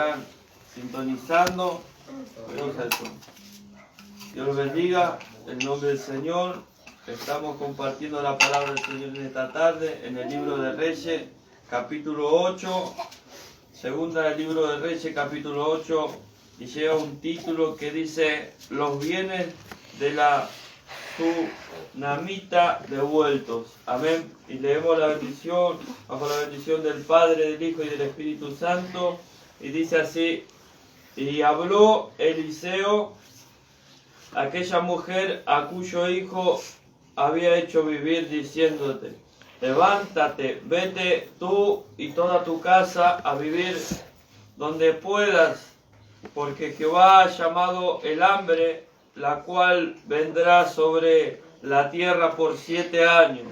estarán sintonizando. Dios los bendiga, en nombre del Señor. Estamos compartiendo la palabra del Señor en esta tarde, en el libro de Reyes, capítulo 8. Segunda del libro de Reyes, capítulo 8, y lleva un título que dice: los bienes de la Tsunamita devueltos. Amén. Y leemos la bendición, bajo la bendición del Padre, del Hijo y del Espíritu Santo. Y dice así: y habló Eliseo a aquella mujer a cuyo hijo había hecho vivir, diciéndote: levántate, vete tú y toda tu casa a vivir donde puedas, porque Jehová ha llamado el hambre, la cual vendrá sobre la tierra por 7 años.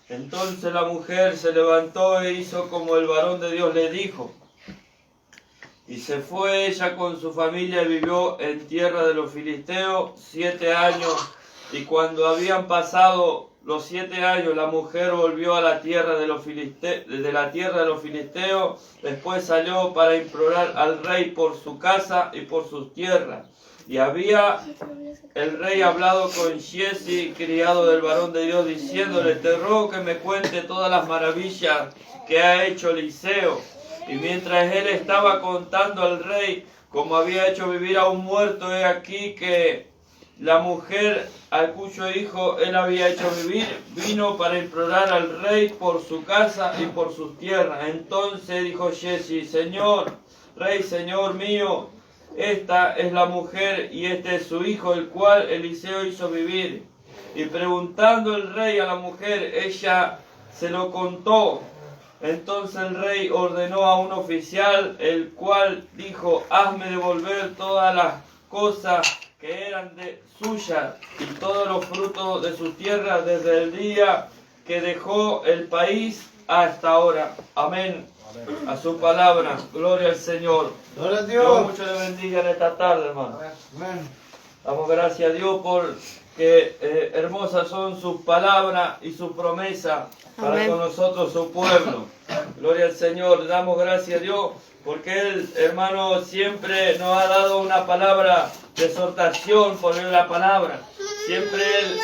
Entonces la mujer se levantó e hizo como el varón de Dios le dijo. Y se fue ella con su familia y vivió en tierra de los filisteos 7 años. Y cuando habían pasado los 7 años, la mujer volvió a la tierra de los filisteos. Después salió para implorar al rey por su casa y por sus tierras. Y había el rey hablado con Giezi, criado del varón de Dios, diciéndole: te ruego que me cuente todas las maravillas que ha hecho Eliseo. Y mientras él estaba contando al rey como había hecho vivir a un muerto, he aquí que la mujer al cuyo hijo él había hecho vivir vino para implorar al rey por su casa y por sus tierras. Entonces dijo Giezi: Señor, rey, señor mío, esta es la mujer y este es su hijo, el cual Eliseo hizo vivir. Y preguntando el rey a la mujer, ella se lo contó. Entonces el rey ordenó a un oficial, el cual dijo: hazme devolver todas las cosas que eran suyas y todos los frutos de su tierra desde el día que dejó el país hasta ahora. Amén. Amén. A su palabra. Gloria al Señor. Gloria a Dios. Dios mucho le bendiga en esta tarde, hermano. Amén. Damos gracias a Dios por que hermosas son sus palabras y sus promesas para con nosotros, su pueblo. Gloria al Señor. Le damos gracias a Dios porque Él, hermano, siempre nos ha dado una palabra de exhortación por medio de la palabra. Siempre Él,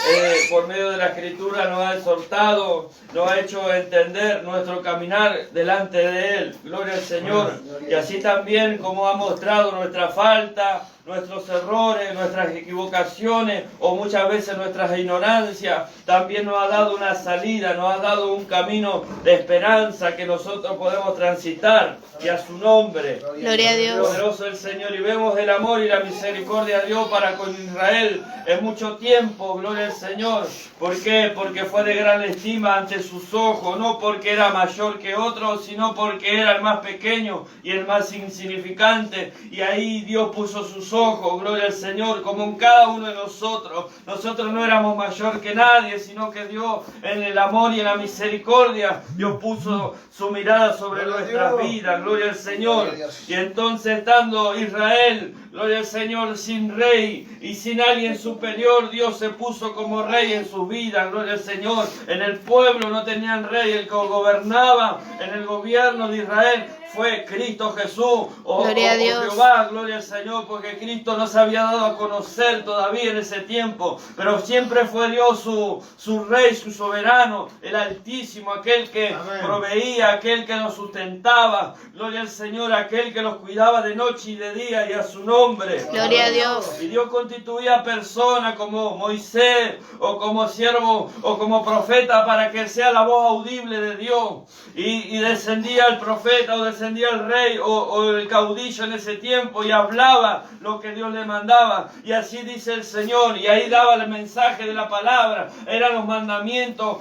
por medio de la Escritura, nos ha exhortado, nos ha hecho entender nuestro caminar delante de Él. Gloria al Señor. Y así también como ha mostrado nuestra falta, nuestros errores, nuestras equivocaciones o muchas veces nuestras ignorancias, también nos ha dado una salida, nos ha dado un camino de esperanza que nosotros podemos transitar. Y a su nombre, gloria a Dios. Poderoso el Señor. Y vemos el amor y la misericordia de Dios para con Israel en mucho tiempo. Gloria al Señor. ¿Por qué? Porque fue de gran estima ante sus ojos, no porque era mayor que otros, sino porque era el más pequeño y el más insignificante. Y ahí Dios puso sus ojos, gloria al Señor, como en cada uno de nosotros. Nosotros no éramos mayor que nadie, sino que Dios, en el amor y en la misericordia, Dios puso su mirada sobre nuestras vidas, gloria al Señor. Y entonces, estando Israel, gloria al Señor, sin rey y sin alguien superior, Dios se puso como rey en sus vidas, gloria al Señor. En el pueblo no tenían rey, el que gobernaba en el gobierno de Israel fue Cristo Jesús, o Jehová, gloria al Señor, porque Cristo no se había dado a conocer todavía en ese tiempo, pero siempre fue Dios su rey, su soberano, el Altísimo, aquel que proveía, aquel que nos sustentaba, gloria al Señor, aquel que los cuidaba de noche y de día, y a su nombre. Gloria a Dios. Y Dios constituía personas como Moisés, o como siervo, o como profeta, para que sea la voz audible de Dios, y descendía el profeta, o descendía el rey o el caudillo en ese tiempo y hablaba lo que Dios le mandaba, y así dice el Señor, y ahí daba el mensaje de la palabra, eran los mandamientos,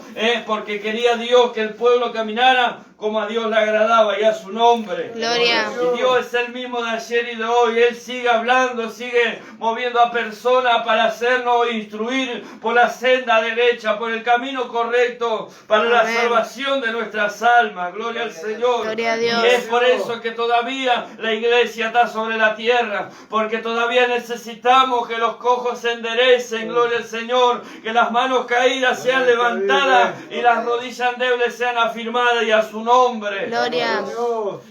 porque quería Dios que el pueblo caminara como a Dios le agradaba, y a su nombre. Gloria. Y Dios es el mismo de ayer y de hoy. Él sigue hablando, sigue moviendo a personas para hacernos instruir por la senda derecha, por el camino correcto, para la salvación de nuestras almas. Gloria al Señor. Gloria a Dios. Y es por eso que todavía la iglesia está sobre la tierra, porque todavía necesitamos que los cojos se enderecen, gloria al Señor, que las manos caídas sean levantadas y las rodillas endebles sean afirmadas, y a su nombre. Gloria.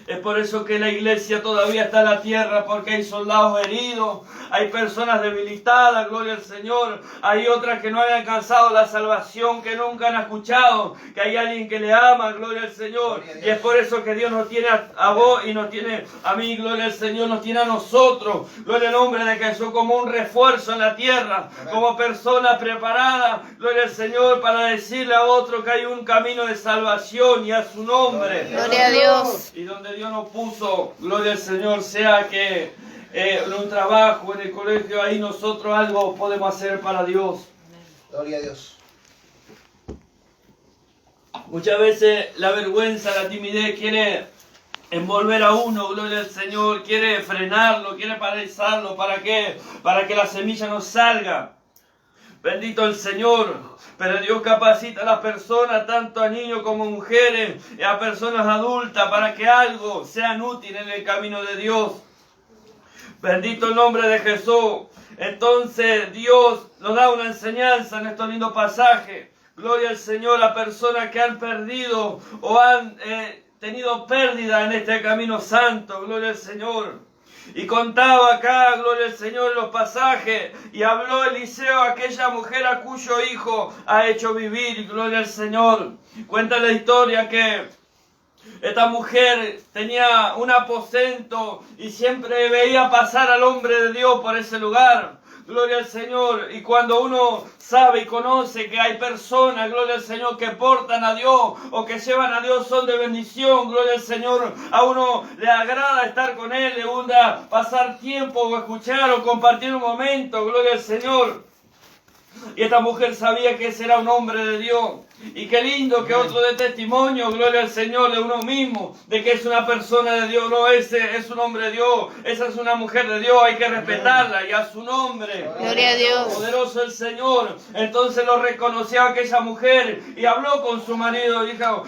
Es por eso que la iglesia todavía está en la tierra, porque hay soldados heridos, hay personas debilitadas, gloria al Señor. Hay otras que no han alcanzado la salvación, que nunca han escuchado, que hay alguien que le ama, gloria al Señor. Y es por eso que Dios nos tiene a vos y nos tiene a mí, gloria al Señor, nos tiene a nosotros, gloria al nombre de Jesús, como un refuerzo en la tierra, como persona preparada, gloria al Señor, para decirle a otro que hay un camino de salvación y a su nombre. Gloria a Dios. Y donde Dios nos puso, gloria al Señor, sea que en un trabajo, en el colegio, ahí nosotros algo podemos hacer para Dios. Gloria a Dios. Muchas veces la vergüenza, la timidez quiere envolver a uno, gloria al Señor, quiere frenarlo, quiere paralizarlo. ¿Para qué? Para que la semilla no salga. Bendito el Señor. Pero Dios capacita a las personas, tanto a niños como a mujeres, y a personas adultas, para que algo sean útiles en el camino de Dios. Bendito el nombre de Jesús. Entonces Dios nos da una enseñanza en estos lindos pasajes. Gloria al Señor a personas que han perdido o han tenido pérdida en este camino santo. Gloria al Señor. Y contaba acá, gloria al Señor, en los pasajes, y habló Eliseo a aquella mujer a cuyo hijo ha hecho vivir, gloria al Señor. Cuenta la historia que esta mujer tenía un aposento y siempre veía pasar al hombre de Dios por ese lugar. Gloria al Señor. Y cuando uno sabe y conoce que hay personas, gloria al Señor, que portan a Dios o que llevan a Dios, son de bendición, gloria al Señor. A uno le agrada estar con Él, le gusta pasar tiempo o escuchar o compartir un momento, gloria al Señor. Y esta mujer sabía que ese era un hombre de Dios. Y qué lindo que otro de testimonio, gloria al Señor, de uno mismo, de que es una persona de Dios. No, ese es un hombre de Dios, esa es una mujer de Dios, hay que respetarla y a su nombre. Gloria a Dios. Poderoso el Señor. Entonces lo reconoció aquella mujer y habló con su marido. Dijo,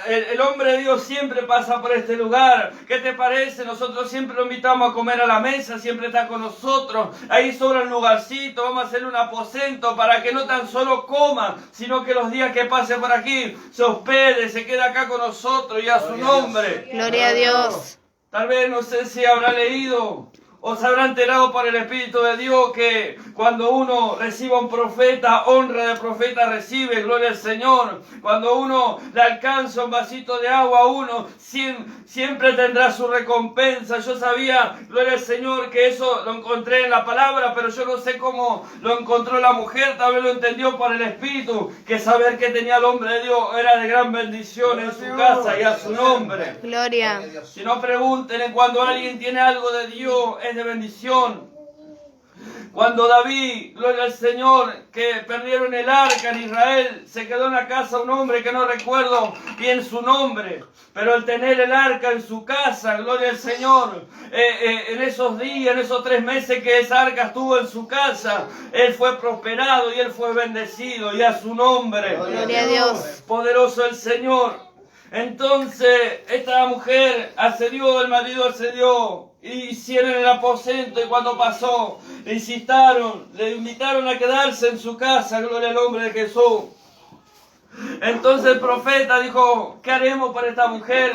el hombre de Dios siempre pasa por este lugar. ¿Qué te parece? Nosotros siempre lo invitamos a comer a la mesa, siempre está con nosotros. Ahí sobra un lugarcito, vamos a hacerle un aposento para que no tan solo coma, sino que los días que pase por aquí se hospede, se queda acá con nosotros y a su nombre. Gloria a Dios. Tal vez no sé si habrá leído o se habrá enterado por el Espíritu de Dios que cuando uno recibe a un profeta, honra de profeta recibe, gloria al Señor. Cuando uno le alcanza un vasito de agua a uno, siempre tendrá su recompensa. Yo sabía, gloria al Señor, que eso lo encontré en la palabra, pero yo no sé cómo lo encontró la mujer. Tal vez lo entendió por el Espíritu, que saber que tenía el hombre de Dios era de gran bendición en su casa y a su nombre. Gloria. Si no, pregunten cuando alguien tiene algo de Dios, es de bendición. Cuando David, gloria al Señor, que perdieron el arca en Israel, se quedó en la casa un hombre que no recuerdo bien su nombre, pero el tener el arca en su casa, gloria al Señor, en esos días, en esos 3 meses que esa arca estuvo en su casa, él fue prosperado y él fue bendecido, y a su nombre. Gloria a Dios. Poderoso el Señor. Entonces, esta mujer accedió, el marido accedió, y hicieron el aposento, y cuando pasó, le invitaron a quedarse en su casa, gloria al nombre de Jesús. Entonces el profeta dijo, ¿qué haremos para esta mujer?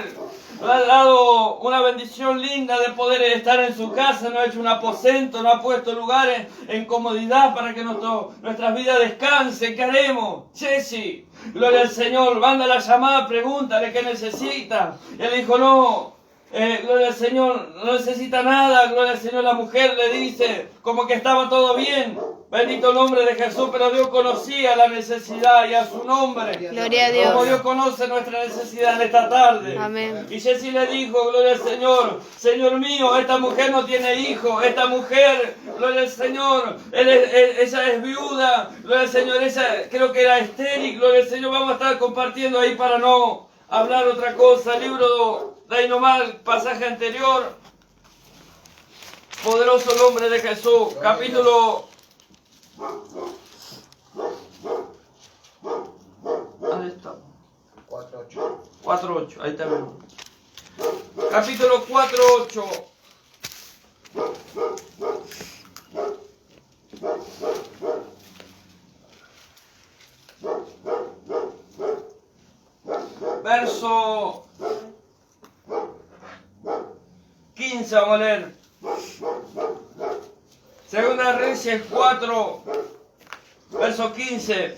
Nos ha dado una bendición linda de poder estar en su casa, nos ha hecho un aposento, nos ha puesto lugares en comodidad para que nuestras vidas descansen. ¿Qué haremos? Jessy, gloria al Señor, manda la llamada, pregúntale qué necesita. Y él dijo, no, gloria al Señor, no necesita nada. Gloria al Señor, la mujer le dice como que estaba todo bien. Bendito el nombre de Jesús, pero Dios conocía la necesidad y a su nombre. Gloria a Dios. Como Dios conoce nuestra necesidad en esta tarde. Amén. Y Jessy le dijo, gloria al Señor, Señor mío, esta mujer no tiene hijo, esta mujer, gloria al Señor, ella es viuda, gloria al Señor, ella creo que era estéril, gloria al Señor, vamos a estar compartiendo ahí para no hablar otra cosa. Libro de ahí nomás, pasaje anterior, poderoso nombre de Jesús, capítulo... ¿Dónde está? 4:8. 4:8, ahí está. Capítulo 4:8. verso 15 vamos a leer. Segunda Reyes 4, verso 15.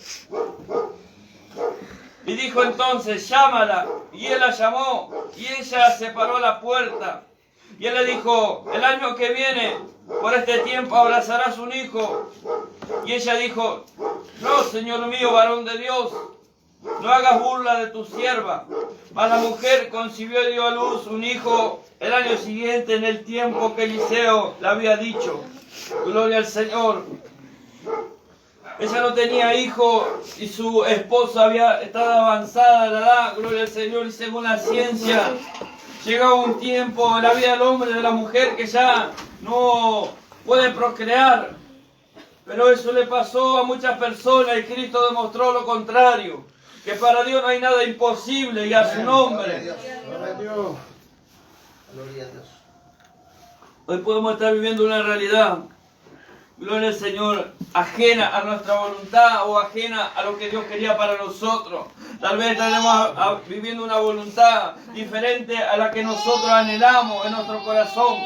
Y dijo entonces, llámala. Y él la llamó, y ella se paró a la puerta. Y él le dijo, el año que viene, por este tiempo, abrazarás un hijo. Y ella dijo, no, Señor mío, varón de Dios, no hagas burla de tu sierva. Mas la mujer concibió y dio a luz un hijo el año siguiente, en el tiempo que Eliseo le había dicho. Gloria al Señor. Ella no tenía hijo y su esposo había estado avanzada la edad. Gloria al Señor. Y según la ciencia, llegaba un tiempo en la vida del hombre y de la mujer que ya no puede procrear. Pero eso le pasó a muchas personas y Cristo demostró lo contrario. Que para Dios no hay nada imposible, y a su nombre. Gloria a Dios. Gloria a Dios. Hoy podemos estar viviendo una realidad, gloria al Señor, ajena a nuestra voluntad o ajena a lo que Dios quería para nosotros. Tal vez estaremos viviendo una voluntad diferente a la que nosotros anhelamos en nuestro corazón.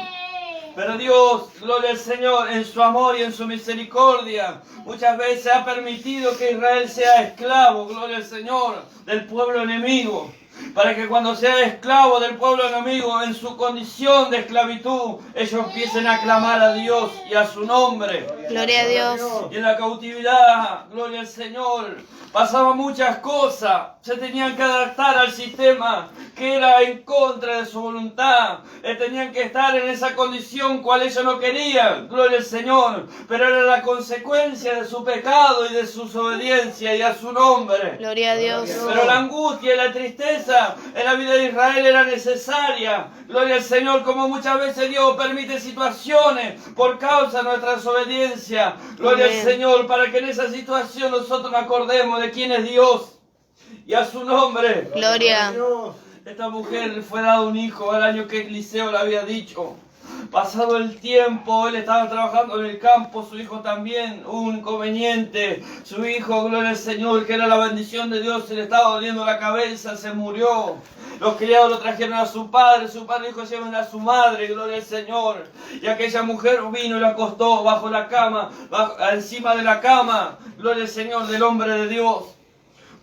Pero Dios, gloria al Señor, en su amor y en su misericordia, muchas veces ha permitido que Israel sea esclavo, gloria al Señor, del pueblo enemigo. Para que cuando sea esclavo del pueblo enemigo, en su condición de esclavitud, ellos empiecen a clamar a Dios y a su nombre. Gloria a Dios. Y en la cautividad, gloria al Señor, pasaban muchas cosas. Se tenían que adaptar al sistema que era en contra de su voluntad. Tenían que estar en esa condición cual ellos no querían, gloria al Señor. Pero era la consecuencia de su pecado y de su desobediencia, y a su nombre. Gloria a Dios. Pero la angustia y la tristeza en la vida de Israel era necesaria. Gloria al Señor, como muchas veces Dios permite situaciones por causa de nuestra desobediencia. Gloria al Señor, para que en esa situación nosotros nos acordemos de quién es Dios y a su nombre. Gloria. Esta mujer le fue dado un hijo el año que Eliseo le había dicho. Pasado el tiempo, él estaba trabajando en el campo, su hijo también, un inconveniente. Su hijo, gloria al Señor, que era la bendición de Dios, se le estaba doliendo la cabeza, se murió. Los criados lo trajeron a su padre dijo, lleven a su madre, gloria al Señor. Y aquella mujer vino y lo acostó bajo la cama, encima de la cama, gloria al Señor, del hombre de Dios.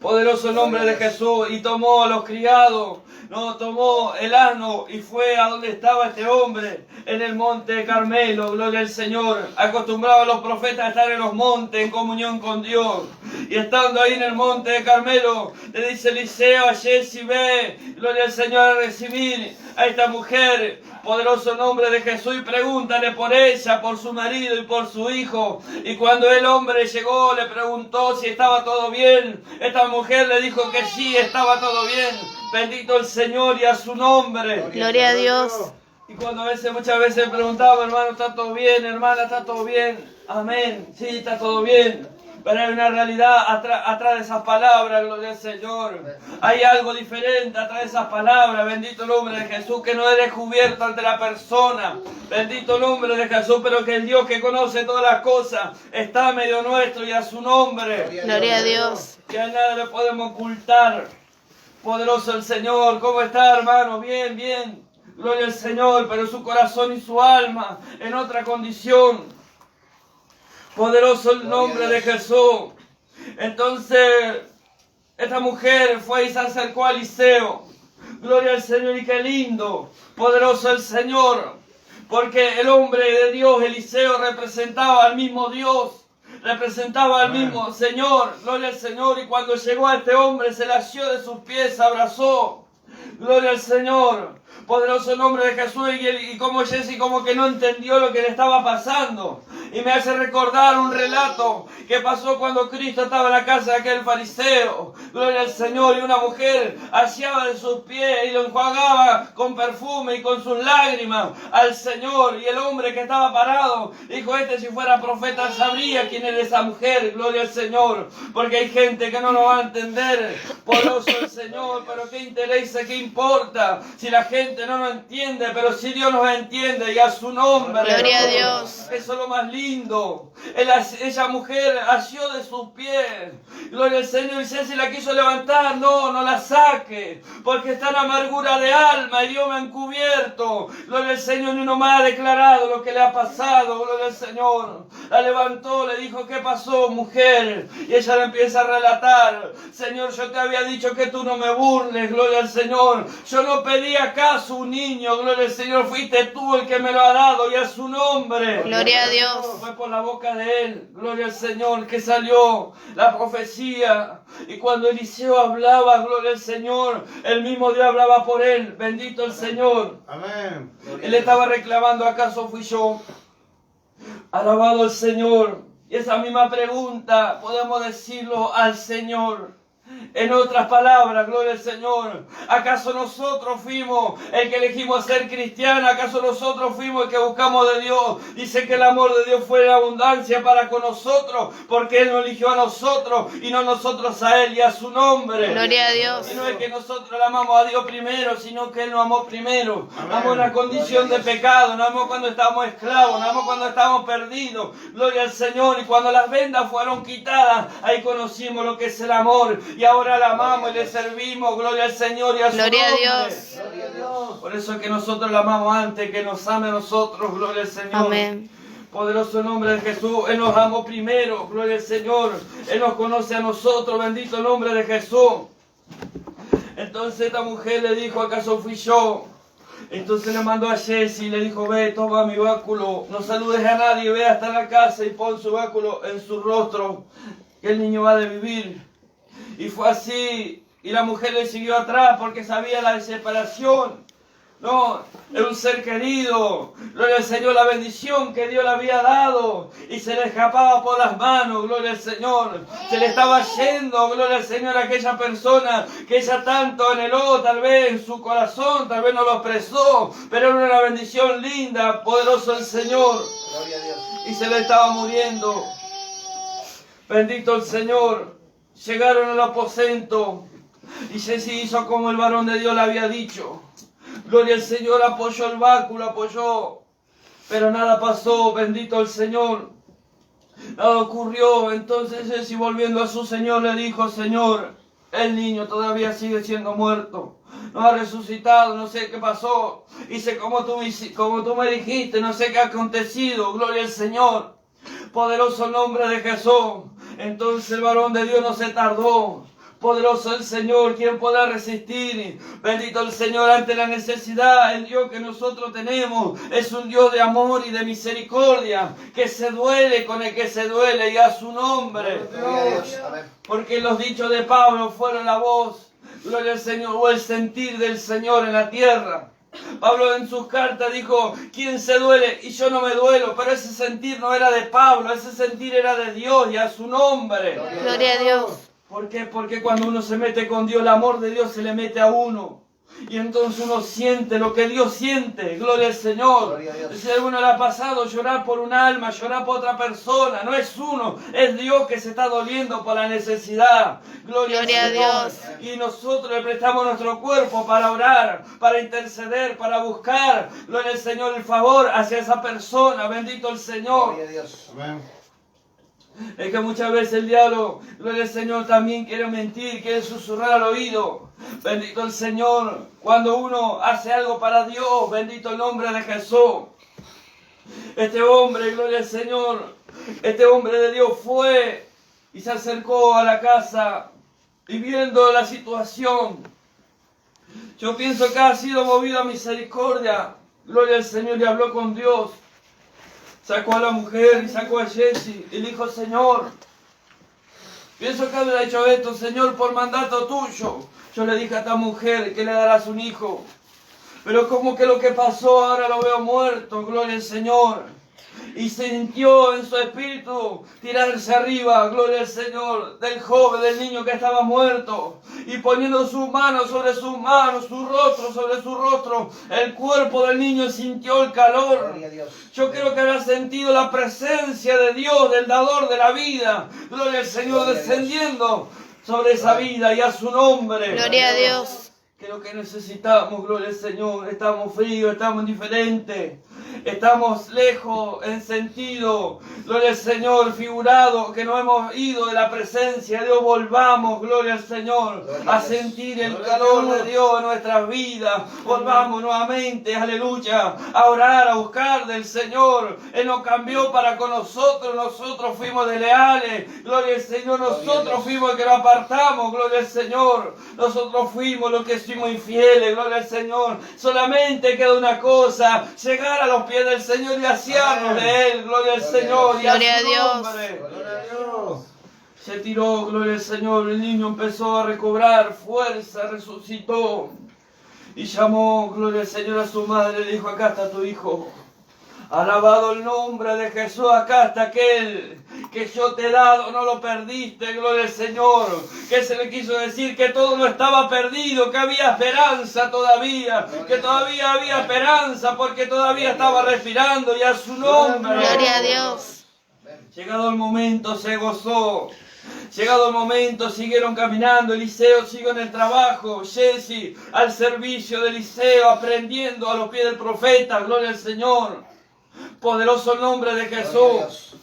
Poderoso nombre de Jesús. Y tomó a los criados, tomó el asno y fue a donde estaba este hombre, en el monte de Carmelo, gloria al Señor. Acostumbraban los profetas a estar en los montes en comunión con Dios. Y estando ahí en el monte de Carmelo, le dice Eliseo a Jesse, ve, gloria al Señor, a recibir a esta mujer. Poderoso nombre de Jesús, y pregúntale por ella, por su marido y por su hijo. Y cuando el hombre llegó, le preguntó si estaba todo bien. Esta mujer le dijo que sí, estaba todo bien. Bendito el Señor y a su nombre. Gloria a Dios. Y cuando muchas veces preguntaba, hermano, ¿está todo bien? Hermana, ¿está todo bien? Amén, sí, está todo bien. Pero hay una realidad atrás de esas palabras, gloria al Señor. Hay algo diferente atrás de esas palabras. Bendito el nombre de Jesús, que no es descubierto ante la persona. Bendito el nombre de Jesús, pero que el Dios que conoce todas las cosas está en medio nuestro, y a su nombre. Gloria a Dios. Que a nada le podemos ocultar. Poderoso el Señor. ¿Cómo está, hermano? Bien, bien. Gloria al Señor, pero su corazón y su alma en otra condición. Poderoso el nombre de Jesús. Entonces, esta mujer fue y se acercó a Eliseo. Gloria al Señor, y qué lindo. Poderoso el Señor. Porque el hombre de Dios, Eliseo, representaba al mismo Dios. Representaba al mismo Señor. Gloria al Señor. Y cuando llegó a este hombre, se le asió de sus pies, se abrazó. Gloria al Señor. Poderoso nombre de Jesús. Y como Jesse como que no entendió lo que le estaba pasando. Y me hace recordar un relato que pasó cuando Cristo estaba en la casa de aquel fariseo. Gloria al Señor. Y una mujer asiaba de sus pies y lo enjuagaba con perfume y con sus lágrimas al Señor. Y el hombre que estaba parado dijo, si fuera profeta sabría quién era esa mujer. Gloria al Señor. Porque hay gente que no lo va a entender. Poderoso el Señor. Pero qué interesa, qué importa si la gente gente no nos entiende, pero si Dios nos entiende, y a su nombre. Gloria a Dios. Eso es lo más lindo. Esa mujer asió de sus pies. Gloria al Señor. Y si la quiso levantar, no la saque. Porque está en amargura de alma y Dios me ha encubierto. Gloria al Señor. Ni uno más ha declarado lo que le ha pasado. Gloria al Señor. La levantó, le dijo, ¿qué pasó, mujer? Y ella le empieza a relatar. Señor, yo te había dicho que tú no me burles. Gloria al Señor. Yo no pedí acaso un niño. Gloria al Señor. Fuiste tú el que me lo ha dado. Y a su nombre. Gloria a Dios. Fue por la boca de él, gloria al Señor, que salió la profecía. Y cuando Eliseo hablaba, gloria al Señor, el mismo Dios hablaba por él. Bendito el Señor. Amén. Él estaba reclamando, ¿acaso fui yo? Alabado el Señor. Y esa misma pregunta podemos decirlo al Señor. En otras palabras, gloria al Señor, ¿acaso nosotros fuimos el que elegimos ser cristiano? ¿Acaso nosotros fuimos el que buscamos de Dios? Dice que el amor de Dios fue en abundancia para con nosotros, porque Él nos eligió a nosotros y no nosotros a Él y a su nombre. Gloria a Dios. Y no es que nosotros le amamos a Dios primero, sino que Él nos amó primero. Amén. Amó en la condición de pecado, nos amó cuando estábamos esclavos, nos amó cuando estábamos perdidos. Gloria al Señor. Y cuando las vendas fueron quitadas, ahí conocimos lo que es el amor. Y ahora la amamos y le servimos. Gloria al Señor y a su Gloria a nombre. Dios. Gloria a Dios. Por eso es que nosotros la amamos antes que nos ame a nosotros. Gloria al Señor. Amén. Poderoso nombre de Jesús. Él nos amó primero. Gloria al Señor. Él nos conoce a nosotros. Bendito el nombre de Jesús. Entonces esta mujer le dijo, ¿acaso fui yo? Entonces le mandó a Jesse y le dijo, ve, toma mi báculo, no saludes a nadie, ve hasta la casa y pon su báculo en su rostro, que el niño va a vivir. Y fue así, y la mujer le siguió atrás porque sabía la desesperación. No, era un ser querido. Gloria al Señor, la bendición que Dios le había dado. Y se le escapaba por las manos, gloria al Señor. Se le estaba yendo, gloria al Señor, a aquella persona que ella tanto anheló, tal vez en su corazón, tal vez no lo expresó. Pero era una bendición linda, poderoso el Señor. Gloria a Dios. Y se le estaba muriendo. Bendito el Señor. Llegaron al aposento. Y Jesse hizo como el varón de Dios le había dicho. Gloria al Señor, apoyó el báculo, apoyó, pero nada pasó, bendito el Señor. Nada ocurrió. Entonces Jesse, volviendo a su Señor, le dijo, Señor, el niño todavía sigue siendo muerto, no ha resucitado, no sé qué pasó. Hice como tú me dijiste, no sé qué ha acontecido, gloria al Señor. Poderoso nombre de Jesús. Entonces el varón de Dios no se tardó. Poderoso el Señor, ¿quién podrá resistir? Bendito el Señor ante la necesidad. El Dios que nosotros tenemos es un Dios de amor y de misericordia, que se duele con el que se duele, y a su nombre. Gloria a Dios. Amén. Porque los dichos de Pablo fueron la voz, gloria al Señor, o el sentir del Señor en la tierra. Pablo en sus cartas dijo, ¿quién se duele? Y yo no me duelo. Pero ese sentir no era de Pablo, ese sentir era de Dios, y a su nombre. Gloria a Dios. ¿Por qué? Porque cuando uno se mete con Dios, el amor de Dios se le mete a uno. Y entonces uno siente lo que Dios siente. Gloria al Señor. Gloria a Dios. Si a alguno le ha pasado llorar por un alma, llorar por otra persona, no es uno, es Dios que se está doliendo por la necesidad. Gloria a al Señor. Dios. Y nosotros le prestamos nuestro cuerpo para orar, para interceder, para buscar, gloria al Señor, el favor hacia esa persona. Bendito el Señor. Gloria a Dios. Amén. Es que muchas veces el diablo, gloria al Señor, también quiere mentir, quiere susurrar al oído. Bendito el Señor. Cuando uno hace algo para Dios, bendito el nombre de Jesús. Este hombre, gloria al Señor, este hombre de Dios fue y se acercó a la casa y viendo la situación, yo pienso que ha sido movido a misericordia. Gloria al Señor, y habló con Dios. Sacó a la mujer y sacó a Jesse y le dijo, Señor, pienso que había hecho esto, Señor, por mandato tuyo. Yo le dije a esta mujer que le darás un hijo. Pero como que lo que pasó ahora lo veo muerto, gloria al Señor. Y sintió en su espíritu tirarse arriba, gloria al Señor, del joven, del niño que estaba muerto. Y poniendo sus manos sobre sus manos, su rostro sobre su rostro, el cuerpo del niño sintió el calor. Gloria a Dios. Yo creo que habrá sentido la presencia de Dios, del dador de la vida. Gloria al Señor, Gloria a Dios. descendiendo sobre esa vida, y a su nombre. Gloria a Dios. que lo que necesitamos, gloria al Señor, estamos fríos, estamos indiferentes, estamos lejos en sentido, gloria al Señor, figurado, que no hemos ido de la presencia de Dios, volvamos, gloria al Señor, a sentir el calor de Dios en nuestras vidas, volvamos nuevamente, aleluya, a orar, a buscar del Señor. Él nos cambió para con nosotros, nosotros fuimos desleales, gloria al Señor, nosotros fuimos los que nos apartamos, gloria al Señor, nosotros fuimos los que fuimos infieles, gloria al Señor. Solamente queda una cosa, llegar a los pies del Señor y asearnos de Él, gloria al Señor, y Gloria a a su Dios. nombre. Gloria a Dios. Se tiró, gloria al Señor, el niño empezó a recobrar fuerza, resucitó y llamó, gloria al Señor, a su madre, le dijo: acá está tu hijo. Alabado el nombre de Jesús, acá está aquel que yo te he dado, no lo perdiste, gloria al Señor. Que se le quiso decir que todo no estaba perdido, que había esperanza todavía, que todavía había esperanza porque todavía estaba respirando, y a su nombre. Gloria a Dios. Llegado el momento se gozó. Llegado el momento siguieron caminando. Eliseo siguió en el trabajo. Jesse al servicio de Eliseo, aprendiendo a los pies del profeta. Gloria al Señor. Poderoso el nombre de Jesús.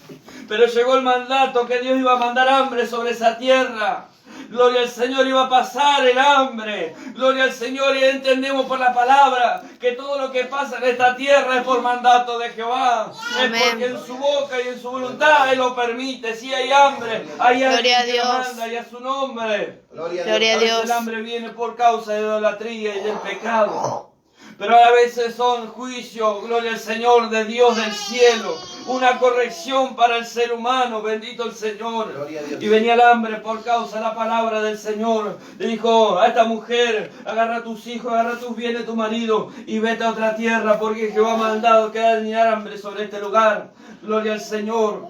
Pero llegó el mandato que Dios iba a mandar hambre sobre esa tierra. Gloria al Señor, iba a pasar el hambre. Gloria al Señor, y entendemos por la palabra que todo lo que pasa en esta tierra es por mandato de Jehová. Amén. Es porque en su boca y en su voluntad Él lo permite. Si hay hambre, hay Gloria alguien a que lo Dios. manda, y a su nombre. Gloria a Gloria a Dios. A veces Dios. el hambre viene por causa de la idolatría y del pecado. Pero a veces son juicios, gloria al Señor, de Dios del cielo. Una corrección para el ser humano, bendito el Señor. Gloria a Dios. Y venía el hambre por causa de la palabra del Señor. Le dijo a esta mujer: agarra a tus hijos, agarra a tus bienes, tu marido, y vete a otra tierra, porque Jehová ha mandado que haya hambre sobre este lugar. Gloria al Señor.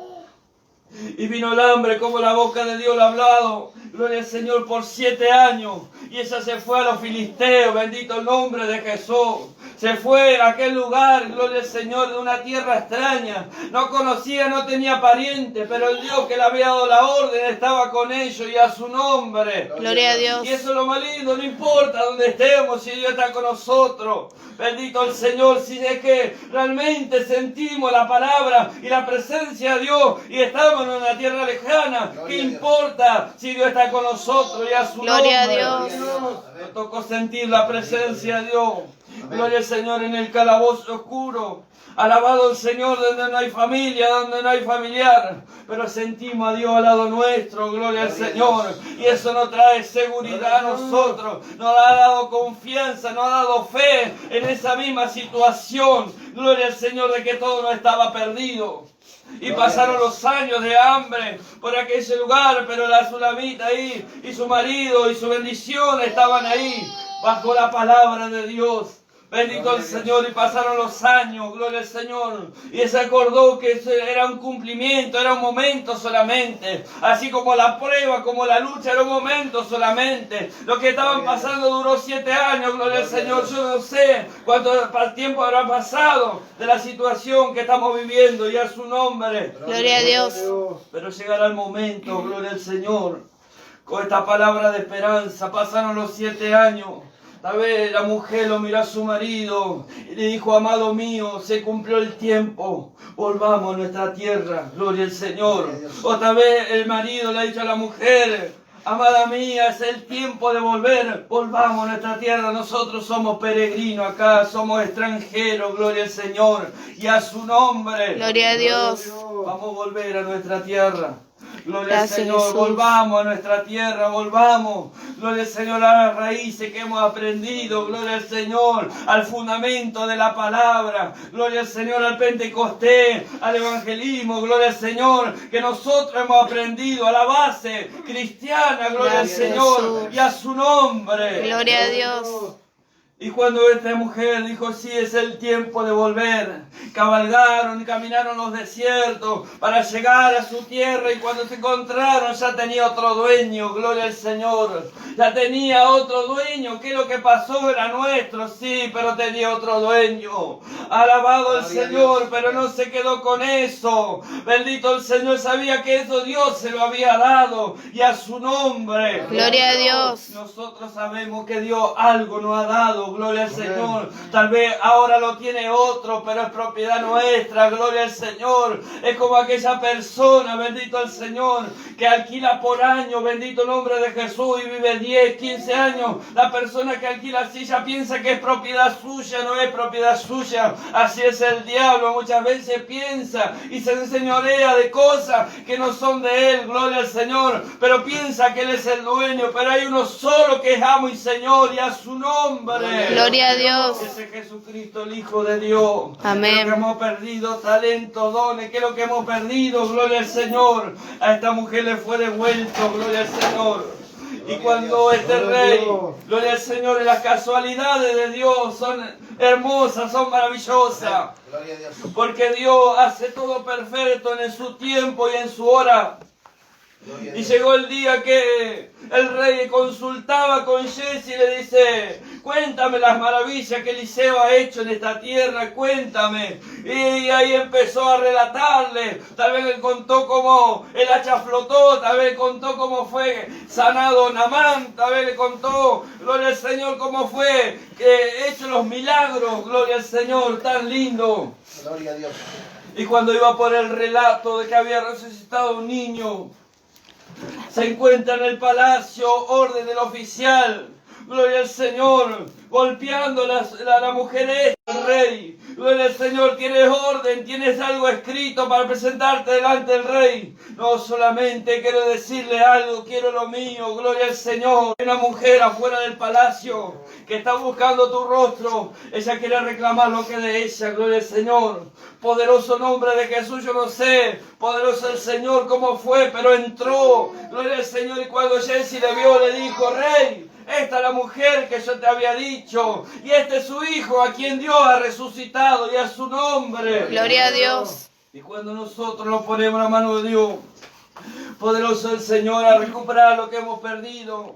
Y vino el hambre como la boca de Dios lo ha hablado, gloria al Señor, por 7 años. Y ella se fue a los filisteos, bendito el nombre de Jesús. Se fue a aquel lugar, gloria al Señor, de una tierra extraña. No conocía, no tenía pariente, pero el Dios que le había dado la orden estaba con ellos, y a su nombre. Gloria a Dios. Y eso es lo más lindo, no importa dónde estemos, si Dios está con nosotros. Bendito el Señor, si es que realmente sentimos la palabra y la presencia de Dios y estamos en una tierra lejana. Gloria ¿Qué a Dios. importa si Dios está con nosotros y a su Gloria a nombre? Dios. Nos tocó sentir la presencia de Dios. Amén. Gloria al Señor en el calabozo oscuro. Alabado el Señor donde no hay familia, donde no hay familiar. Pero sentimos a Dios al lado nuestro, gloria al Señor. Y eso nos trae seguridad a nosotros. Nos ha dado confianza, nos ha dado fe en esa misma situación. Gloria al Señor de que todo no estaba perdido. Y pasaron los años de hambre por aquel lugar, pero la Sulamita ahí y su marido y su bendición estaban ahí bajo la palabra de Dios. Bendito el Señor, y pasaron los años, gloria al Señor, y se acordó que eso era un cumplimiento, era un momento solamente, así como la prueba, como la lucha, era un momento solamente. Lo que estaban pasando duró 7 años, gloria al Señor. Yo no sé cuánto tiempo habrá pasado de la situación que estamos viviendo, y a su nombre. Gloria a Dios. Pero llegará el momento, gloria al Señor, con esta palabra de esperanza. Pasaron los 7 años. Tal vez la mujer lo miró a su marido y le dijo: amado mío, se cumplió el tiempo, volvamos a nuestra tierra, gloria al Señor. O tal vez el marido le ha dicho a la mujer: amada mía, es el tiempo de volver, volvamos a nuestra tierra. Nosotros somos peregrinos acá, somos extranjeros, gloria al Señor, y a su nombre. Gloria a Dios. Vamos a volver a nuestra tierra. Gloria Gracias, al Señor, Jesús. volvamos a nuestra tierra, volvamos. Gloria al Señor a las raíces que hemos aprendido. Gloria al Señor al fundamento de la palabra. Gloria al Señor al Pentecostés, al evangelismo. Gloria al Señor que nosotros hemos aprendido a la base cristiana. Gloria al Gracias, Señor Jesús. y a su nombre. Gloria a Dios. Y cuando esta mujer dijo, sí, es el tiempo de volver, cabalgaron y caminaron los desiertos para llegar a su tierra, y cuando se encontraron ya tenía otro dueño, gloria al Señor, ya tenía otro dueño, que lo que pasó era nuestro, sí, pero tenía otro dueño, alabado el Señor, pero no se quedó con eso, bendito el Señor, sabía que eso Dios se lo había dado, y a su nombre, Gloria a Dios. nosotros sabemos que Dios algo nos ha dado, gloria al Señor. Tal vez ahora lo tiene otro, pero es propiedad nuestra, gloria al Señor. Es como aquella persona, bendito el Señor, que alquila por año, bendito el nombre de Jesús, y vive 10, 15 años. La persona que alquila así ya piensa que es propiedad suya, no es propiedad suya. Así es el diablo, muchas veces piensa y se enseñorea de cosas que no son de él, gloria al Señor, pero piensa que él es el dueño, pero hay uno solo que es amo y Señor, y a su nombre. Gloria a Dios. Ese es Jesucristo, el Hijo de Dios. Amén. Que lo que hemos perdido, talento, dones, que lo que hemos perdido, gloria al Señor. A esta mujer le fue devuelto, gloria al Señor. Y cuando este rey, gloria al Señor, y las casualidades de Dios son hermosas, son maravillosas. Gloria a Dios. Porque Dios hace todo perfecto en su tiempo y en su hora. Y llegó el día que el rey consultaba con Jesse y le dice, cuéntame las maravillas que Eliseo ha hecho en esta tierra, cuéntame. Y ahí empezó a relatarle, tal vez le contó cómo el hacha flotó, tal vez le contó cómo fue sanado Naamán, tal vez le contó, gloria al Señor, cómo fue hecho los milagros, gloria al Señor, tan lindo. Gloria a Dios. Y cuando iba por el relato de que había resucitado un niño, se encuentra en el palacio, orden del oficial, gloria al Señor, golpeando la mujer del rey. Gloria al Señor, tienes orden, tienes algo escrito para presentarte delante del rey. No solamente quiero decirle algo, quiero lo mío, gloria al Señor. Hay una mujer afuera del palacio que está buscando tu rostro. Ella quiere reclamar lo que es de ella, gloria al Señor. Poderoso nombre de Jesús, yo no sé, poderoso el Señor cómo fue, pero entró, gloria al Señor, y cuando Jesse le vio, le dijo, rey, esta es la mujer que yo te había dicho, y este es su hijo, a quien Dios ha resucitado, y a su nombre. Gloria a Dios. Y cuando nosotros nos ponemos en la mano de Dios, poderoso el Señor a recuperar lo que hemos perdido.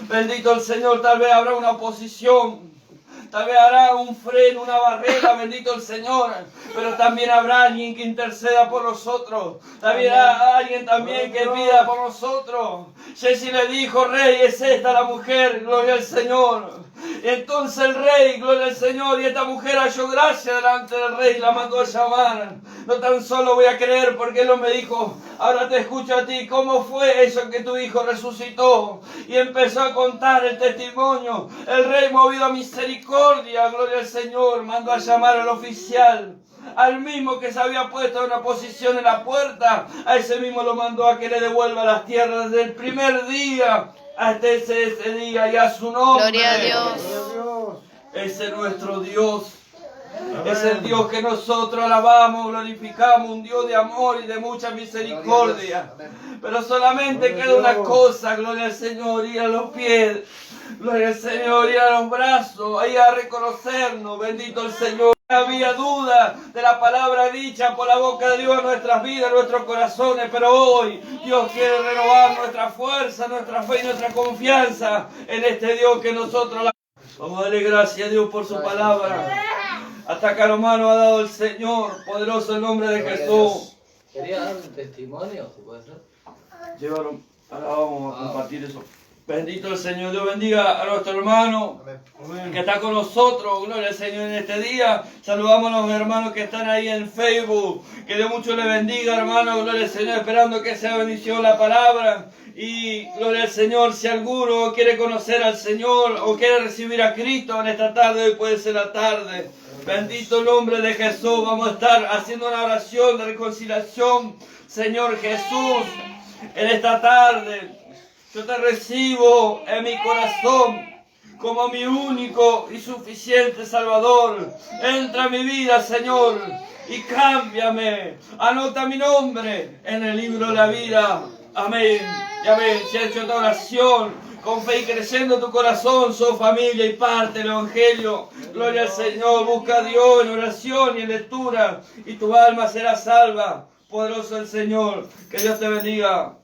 Bendito el Señor, tal vez habrá una oposición. Tal vez hará un freno, una barrera, bendito el Señor. Pero también habrá alguien que interceda por nosotros. También habrá alguien también que pida por nosotros. Jesse le dijo, rey, es esta la mujer, gloria al Señor. Y entonces el rey, gloria al Señor, y esta mujer halló gracia delante del rey y la mandó a llamar. No tan solo voy a creer porque él me dijo, ahora te escucho a ti, ¿cómo fue eso que tu hijo resucitó? Y empezó a contar el testimonio. El rey, movido a misericordia, gloria al Señor, mandó a llamar al oficial. Al mismo que se había puesto en una posición en la puerta, a ese mismo lo mandó a que le devuelva las tierras desde el primer día hasta ese día, y a su nombre. Gloria a Dios. Gloria a Dios. Ese es nuestro Dios. Es el Dios que nosotros alabamos, glorificamos, un Dios de amor y de mucha misericordia. Pero solamente queda una cosa, gloria al Señor, ir a los pies, gloria al Señor, ir a los brazos, ir a reconocernos, bendito el Señor. No había duda de la palabra dicha por la boca de Dios en nuestras vidas, en nuestros corazones, pero hoy Dios quiere renovar nuestra fuerza, nuestra fe y nuestra confianza en este Dios que nosotros... Vamos a darle gracias a Dios por su palabra. Hasta acá nomás nos ha dado el Señor, poderoso el nombre de Jesús. ¿Quería dar un testimonio? ¿Se puede hacer? Llévalo, ahora vamos a compartir eso. Bendito el Señor, Dios bendiga a nuestro hermano Amén. que está con nosotros, gloria al Señor en este día. Saludamos a los hermanos que están ahí en Facebook, que Dios mucho les bendiga, hermano, gloria al Señor, esperando que sea bendición la palabra. Y gloria al Señor, si alguno quiere conocer al Señor o quiere recibir a Cristo en esta tarde, hoy puede ser la tarde. Bendito el nombre de Jesús, vamos a estar haciendo una oración de reconciliación. Señor Jesús, en esta tarde, yo te recibo en mi corazón como mi único y suficiente Salvador. Entra en mi vida, Señor, y cámbiame. Anota mi nombre en el libro de la vida. Amén. Y amén. Si has hecho esta oración, Con fe y creyendo en tu corazón, sos familia y parte del Evangelio. Gloria al Señor. Busca a Dios en oración y en lectura. Y tu alma será salva. Poderoso el Señor. Que Dios te bendiga.